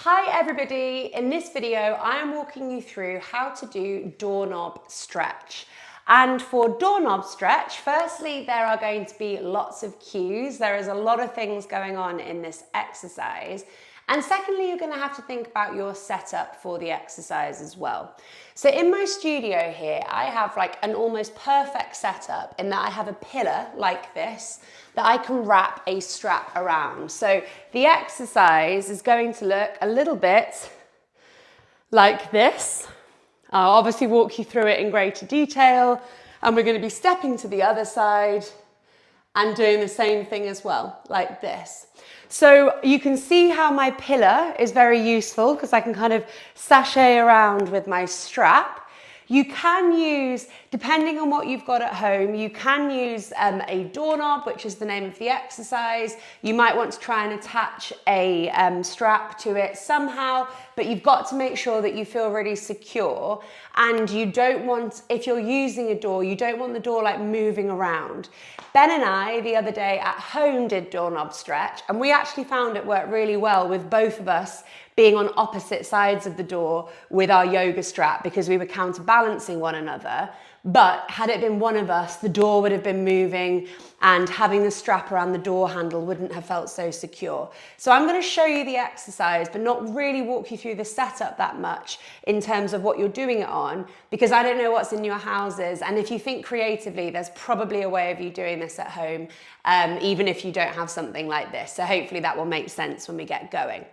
Hi everybody, in this video I am walking you through how to do doorknob stretch. And for doorknob stretch, firstly there are going to be lots of cues. There is a lot of things going on in this exercise. And secondly, you're going to have to think about your setup for the exercise as well. So in my studio here, I have like an almost perfect setup in that I have a pillar like this that I can wrap a strap around. So the exercise is going to look a little bit like this. I'll obviously walk you through it in greater detail, and we're going to be stepping to the other side and doing the same thing as well, like this. So you can see how my pillar is very useful because I can kind of sashay around with my strap. You can use, depending on what you've got at home, you can use a doorknob, which is the name of the exercise. You might want to try and attach a strap to it somehow, but you've got to make sure that you feel really secure. And you don't want, if you're using a door, you don't want the door like moving around. Ben and I, the other day at home, did doorknob stretch, and we actually found it worked really well with both of us being on opposite sides of the door with our yoga strap because we were counterbalancing one another. But had it been one of us, the door would have been moving and having the strap around the door handle wouldn't have felt so secure. So I'm going to show you the exercise, but not really walk you through the setup that much in terms of what you're doing it on, because I don't know what's in your houses. And if you think creatively, there's probably a way of you doing this at home, even if you don't have something like this. So hopefully that will make sense when we get going.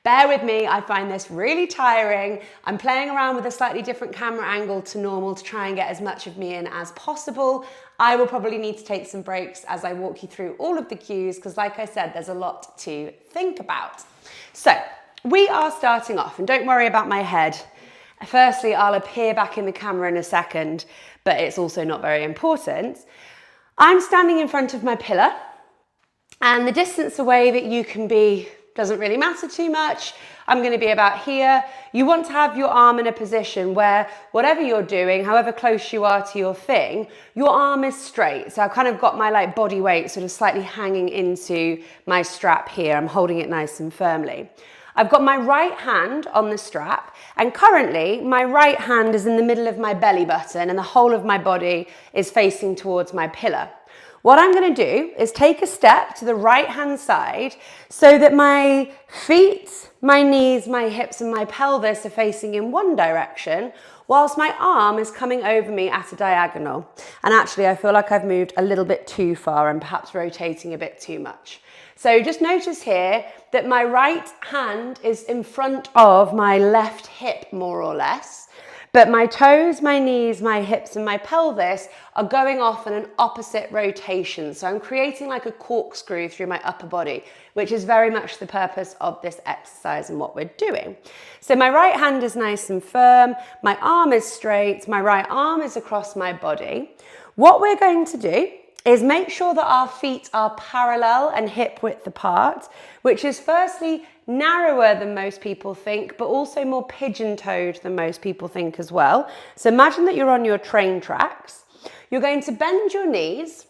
Bear with me, I find this really tiring. I'm playing around with a slightly different camera angle to normal to try and get as much of me in as possible. I will probably need to take some breaks as I walk you through all of the cues because, like I said, there's a lot to think about. So we are starting off, and don't worry about my head. Firstly, I'll appear back in the camera in a second, but it's also not very important. I'm standing in front of my pillar, and the distance away that you can be doesn't really matter too much. I'm going to be about here. You want to have your arm in a position where whatever you're doing, however close you are to your thing, your arm is straight. So I've kind of got my like body weight sort of slightly hanging into my strap here. I'm holding it nice and firmly. I've got my right hand on the strap, and currently my right hand is in the middle of my belly button and the whole of my body is facing towards my pillar. What I'm going to do is take a step to the right hand side so that my feet, my knees, my hips and my pelvis are facing in one direction, whilst my arm is coming over me at a diagonal. And actually I feel like I've moved a little bit too far and perhaps rotating a bit too much. So just notice here that my right hand is in front of my left hip, more or less. But my toes, my knees, my hips and my pelvis are going off in an opposite rotation. So I'm creating like a corkscrew through my upper body, which is very much the purpose of this exercise and what we're doing. So my right hand is nice and firm, my arm is straight, my right arm is across my body. What we're going to do is make sure that our feet are parallel and hip width apart, which is firstly narrower than most people think, but also more pigeon-toed than most people think as well. So imagine that you're on your train tracks. You're going to bend your knees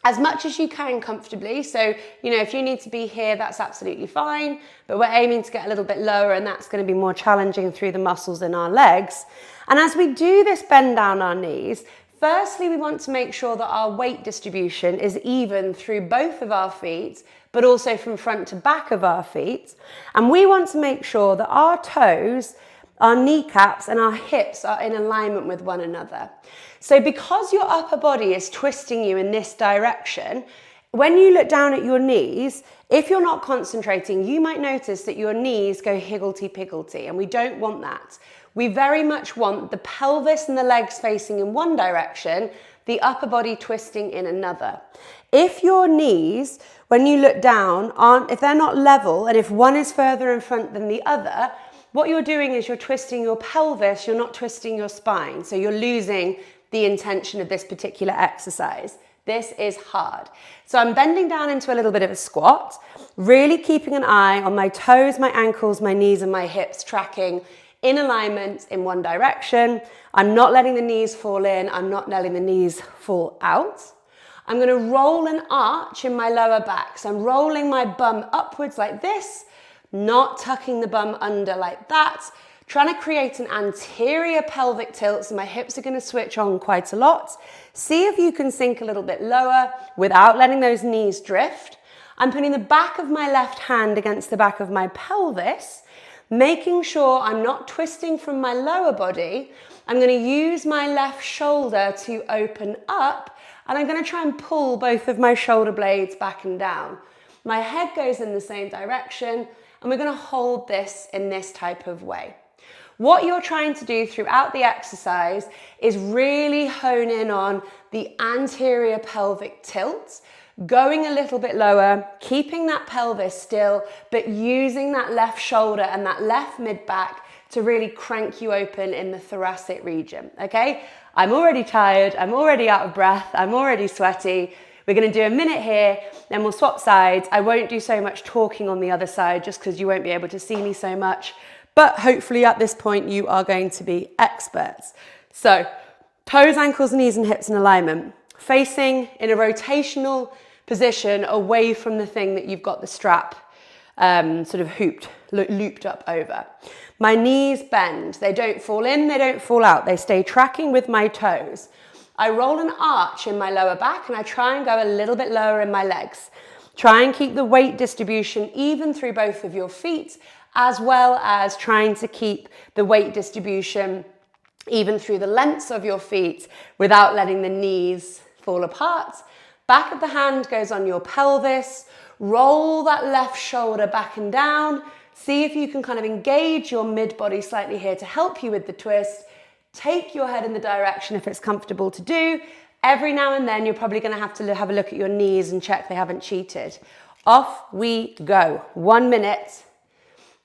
as much as you can comfortably. So, you know, if you need to be here, that's absolutely fine, but we're aiming to get a little bit lower, and that's going to be more challenging through the muscles in our legs. And as we do this bend down our knees, firstly, we want to make sure that our weight distribution is even through both of our feet, but also from front to back of our feet. And we want to make sure that our toes, our kneecaps and our hips are in alignment with one another. So because your upper body is twisting you in this direction, when you look down at your knees, if you're not concentrating, you might notice that your knees go higgledy-piggledy, and we don't want that. We very much want the pelvis and the legs facing in one direction, the upper body twisting in another. If your knees, when you look down, if they're not level, and if one is further in front than the other, what you're doing is you're twisting your pelvis, you're not twisting your spine. So you're losing the intention of this particular exercise. This is hard. So I'm bending down into a little bit of a squat, really keeping an eye on my toes, my ankles, my knees and my hips tracking in alignment in one direction. I'm not letting the knees fall in. I'm not letting the knees fall out. I'm going to roll an arch in my lower back. So I'm rolling my bum upwards like this, not tucking the bum under like that, trying to create an anterior pelvic tilt, so my hips are going to switch on quite a lot. See if you can sink a little bit lower without letting those knees drift. I'm putting the back of my left hand against the back of my pelvis, making sure I'm not twisting from my lower body. I'm going to use my left shoulder to open up, and I'm going to try and pull both of my shoulder blades back and down. My head goes in the same direction, and we're going to hold this in this type of way. What you're trying to do throughout the exercise is really hone in on the anterior pelvic tilt, going a little bit lower, keeping that pelvis still, but using that left shoulder and that left mid-back to really crank you open in the thoracic region, okay? I'm already tired, I'm already out of breath, I'm already sweaty. We're gonna do a minute here, then we'll swap sides. I won't do so much talking on the other side just because you won't be able to see me so much. But hopefully at this point you are going to be experts. So toes, ankles, knees and hips in alignment, facing in a rotational position away from the thing that you've got the strap sort of looped up over. My knees bend, they don't fall in, they don't fall out, they stay tracking with my toes. I roll an arch in my lower back and I try and go a little bit lower in my legs. Try and keep the weight distribution even through both of your feet, as well as trying to keep the weight distribution even through the lengths of your feet without letting the knees fall apart. Back of the hand goes on your pelvis. Roll that left shoulder back and down. See if you can kind of engage your mid-body slightly here to help you with the twist. Take your head in the direction if it's comfortable to do. Every now and then you're probably going to have a look at your knees and check they haven't cheated. Off we go. 1 minute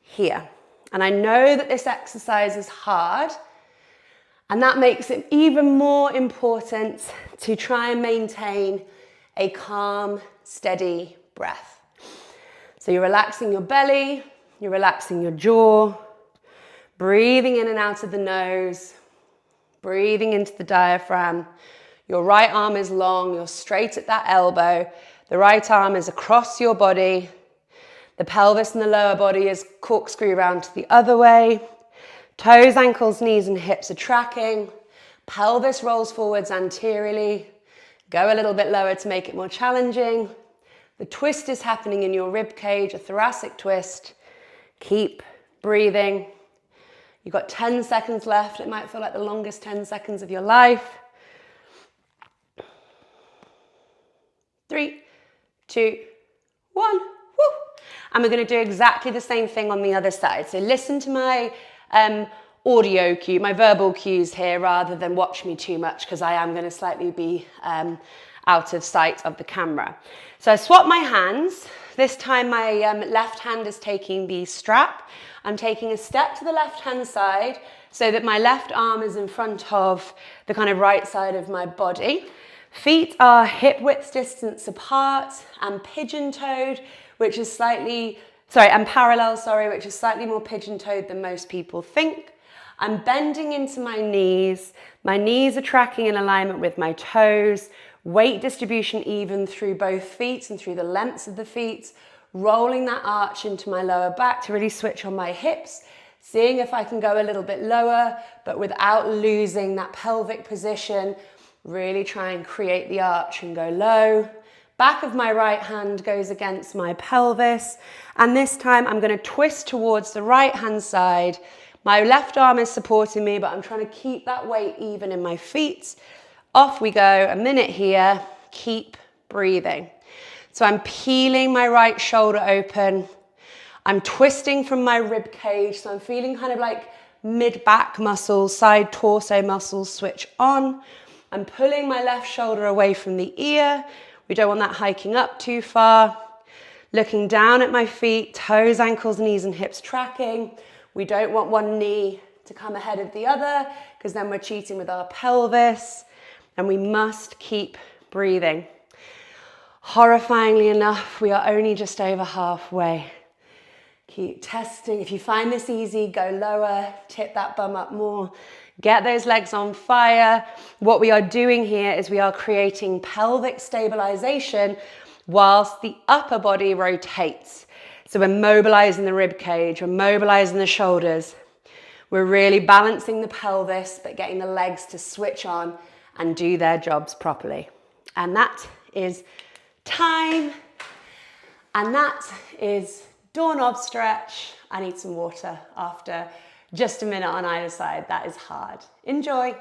here. And I know that this exercise is hard, and that makes it even more important to try and maintain a calm, steady breath. So you're relaxing your belly, you're relaxing your jaw, breathing in and out of the nose, breathing into the diaphragm. Your right arm is long, you're straight at that elbow. The right arm is across your body. The pelvis and the lower body is corkscrew around to the other way. Toes, ankles, knees and hips are tracking. Pelvis rolls forwards anteriorly. Go a little bit lower to make it more challenging. The twist is happening in your rib cage, a thoracic twist. Keep breathing. You've got 10 seconds left. It might feel like the longest 10 seconds of your life. 3, 2, 1. Woo! And we're going to do exactly the same thing on the other side. So listen to my audio cue, my verbal cues here, rather than watch me too much, because I am going to slightly be out of sight of the camera. So I swap my hands. This time my left hand is taking the strap. I'm taking a step to the left hand side so that my left arm is in front of the kind of right side of my body. Feet are hip width distance apart and pigeon-toed, which is parallel, which is slightly more pigeon-toed than most people think. I'm bending into my knees. My knees are tracking in alignment with my toes. Weight distribution even through both feet and through the lengths of the feet. Rolling that arch into my lower back to really switch on my hips. Seeing if I can go a little bit lower, but without losing that pelvic position. Really try and create the arch and go low. Back of my right hand goes against my pelvis. And this time I'm going to twist towards the right hand side. My left arm is supporting me, but I'm trying to keep that weight even in my feet. Off we go, a minute here. Keep breathing. So I'm peeling my right shoulder open. I'm twisting from my rib cage. So I'm feeling kind of like mid-back muscles, side torso muscles switch on. I'm pulling my left shoulder away from the ear. We don't want that hiking up too far. Looking down at my feet, toes, ankles, knees and hips tracking. We don't want one knee to come ahead of the other because then we're cheating with our pelvis. And we must keep breathing. Horrifyingly enough, we are only just over halfway. Keep testing. If you find this easy, go lower, tip that bum up more. Get those legs on fire. What we are doing here is we are creating pelvic stabilization whilst the upper body rotates. So we're mobilizing the rib cage, we're mobilizing the shoulders. We're really balancing the pelvis, but getting the legs to switch on and do their jobs properly. And that is time. And that is doorknob stretch. I need some water after just a minute on either side. That is hard. Enjoy.